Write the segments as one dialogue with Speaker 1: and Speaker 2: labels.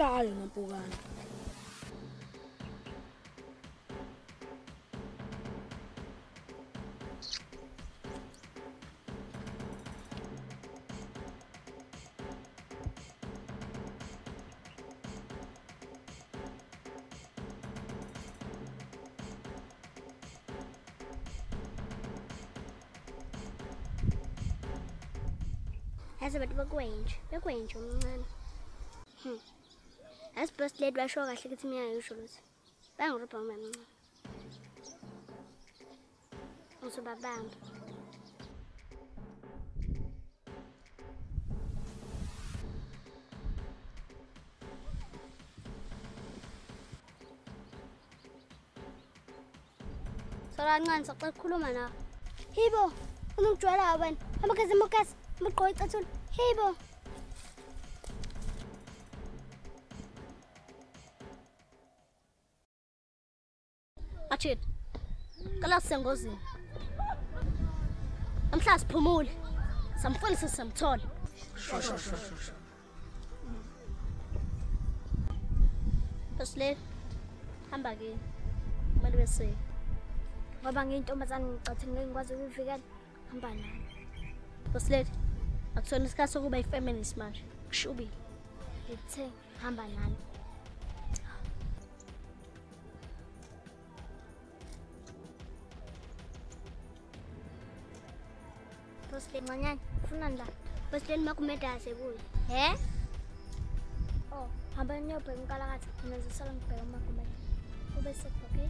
Speaker 1: Uhlale ngampukane.
Speaker 2: Yazi abantu bekwenje umncane. Yazi boss lady basho kahle ukuthi mina ngisho lutho. Bangirobha umncane. Usubabamba. Sala kancane saqala ukukhuluma nawe. Hibo, unungijwayela wena. Amagazi amagazi. Mugqoka icathula. Hibo. Achit. Kala sengozini. Namhla siphumule. Samfundisa samthola.
Speaker 1: Sho.
Speaker 2: Basle. Hamba ke. Kumele bese. Ngoba ngiyintombazane ngicathile ngeke ngikwazi ukuvikela. Hamba nami. Basle. Akusona isikhathi sokuba i-feminist manje. Kushubile. Ngithe hamba nami. Basle nganyanya ufuna la. Basle makumeda sekuyo. Oh, hamba nyobhe ngikalakathi mina zisala ngibheka makumeda. Ube safe, okay?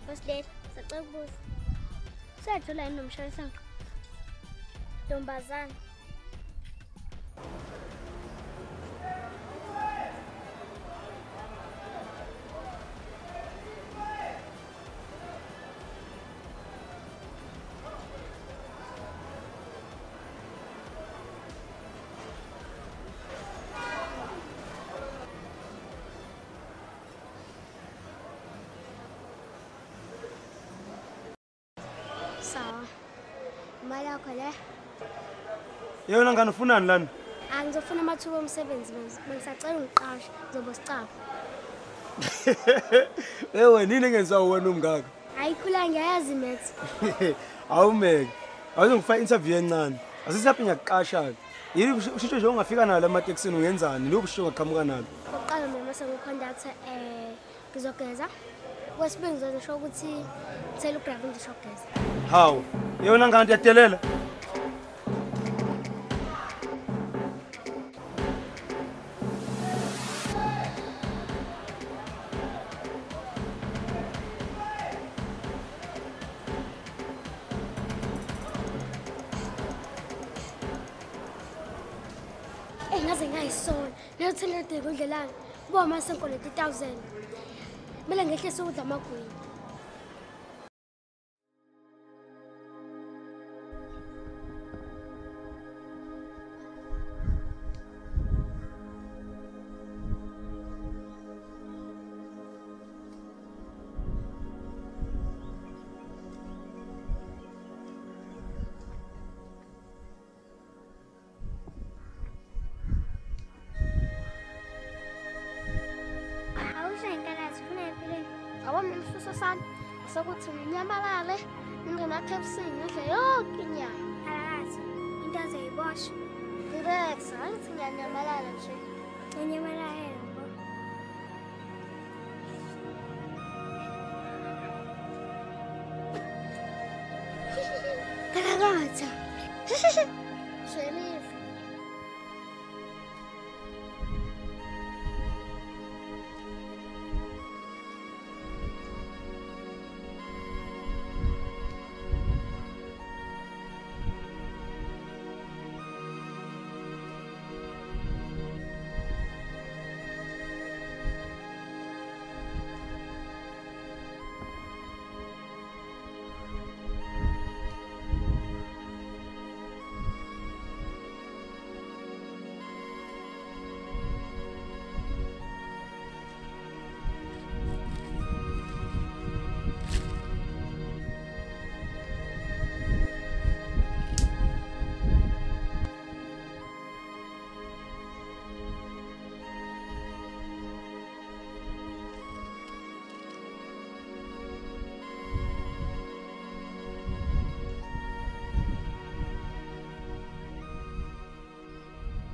Speaker 2: Basle, sacela ukubuza. Sayathola yini nomshayisana? Ntombazane. Sawa. Imali yakho le?
Speaker 3: Yena ngani ufunani lana?
Speaker 2: Ngizofuna amathuba omsebenzi bengisacela ungiqashe ngizobe sicapha.
Speaker 3: Nini engenziwa wena umngaka?
Speaker 2: Ayikhula ngiyazi methi.
Speaker 3: Awumeke. Awuzongifaka interview encane. Asisaphi ngiyakuqasha. Yini ushisho nje ungafika nalo emateksini uyenzani? Lokhu ushisho ngaqhamuka nalo.
Speaker 2: Oqala mina mase ngiconductor ngizogeza. Kwesibili ngizosho ukuthi telegraph ngishogeza.
Speaker 3: Hawu, yona ngani uyadelela?
Speaker 2: Ngaze ngayisona. Nayothela de kudlelana. Kuba masenkolo 3000. Mina ngehlisa ukudla amagwini. Sokuthi nginyamalale ngingena-KFC ngidle yonke inyama. Phakathi into azayibosha. Relax, angithi ngiyanyamalala nje. Nginyamalala yebo. Phakathi. Shelive.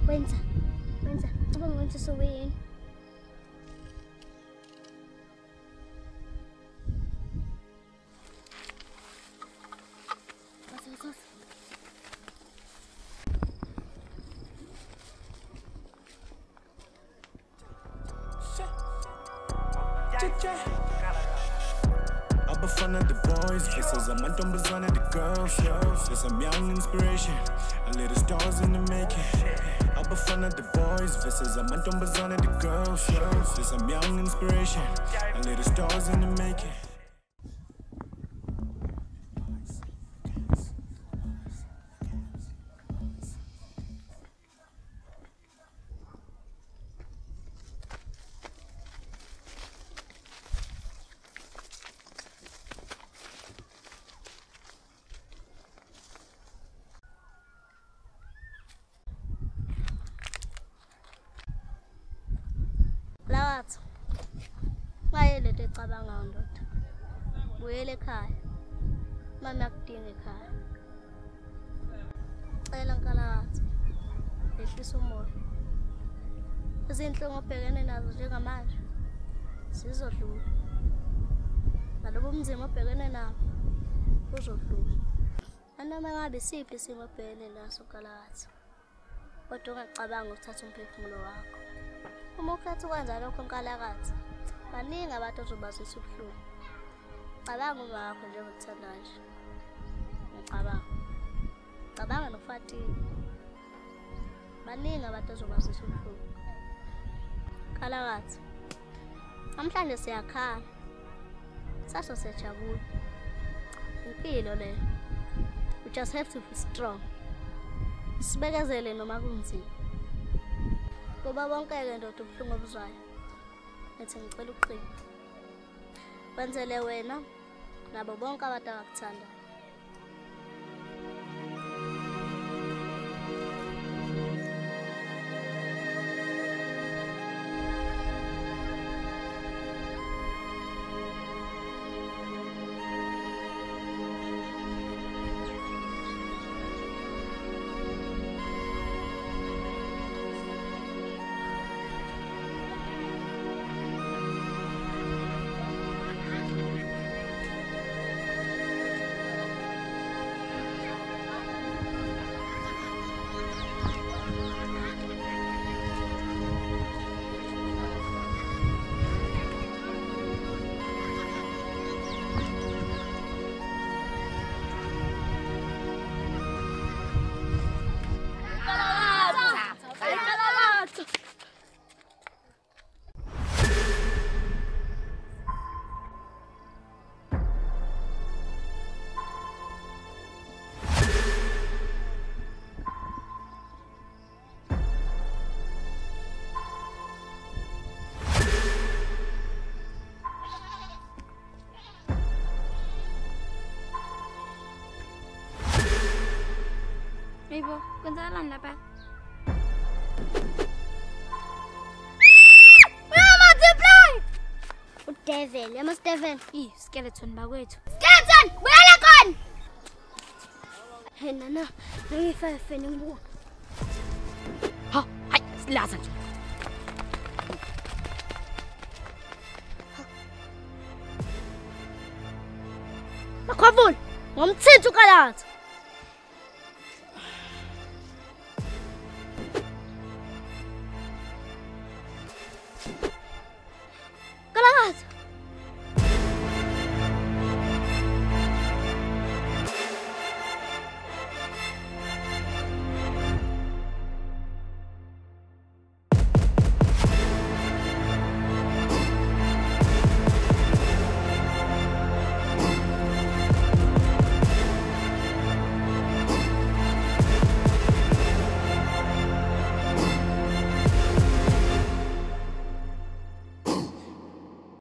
Speaker 2: Wenza. Cabanga wenza sowini.
Speaker 4: Abafana the boys, faces amantombazana the girls. There's some young inspiration, a little stars in the making. Abafana the boys, faces amantombazana the girls. There's some young inspiration, a little stars in the making.
Speaker 2: Lawathi. Mayele ecabanga ndoda. Buyele ekhaya. Mama yakudinga ekhaya. Cela nkalawathi. Ehlisa umoya. Izinhlungu obhekene nazo njengamanje sizodlula. Nalobo umzimba obhekene nabo uzodlula. Anoma ngabe siphi isimo obhekene naso nkalawathi. Kodwa ungacabanga ukuthatha umphefumulo wakho. Uma ukhetha ukwenza lokho nkalakathi, baningi abantu ozobazisa ubuhlungu. Cabanga uma wakho njengokuthanda nje. Cabanga noFatima. Baningi abantu ozobazisa ubuhlungu. Nkalakathi, namhlanje siyakhala. Sasho siyajabula. Impilo le. We just have to be strong. Sibekezele noma kunzima. Ngoba bonke-ke ndoda ubuhlungu obuzwayo. Ethi ngicela ukuqina. Wenzele wena nabo bonke abantu abakuthandayo.
Speaker 1: Ibu, kwenzakalani lapha?
Speaker 2: Devil, yama Stephen.
Speaker 1: Skeleton bakwethu.
Speaker 2: Skeleton, buyela khona. Hey nana, ngiyifafe ngibuka.
Speaker 1: Ha, hayi, silaza nje.
Speaker 2: Makhwavula, ngomthinta uKalathi. Kalakathi.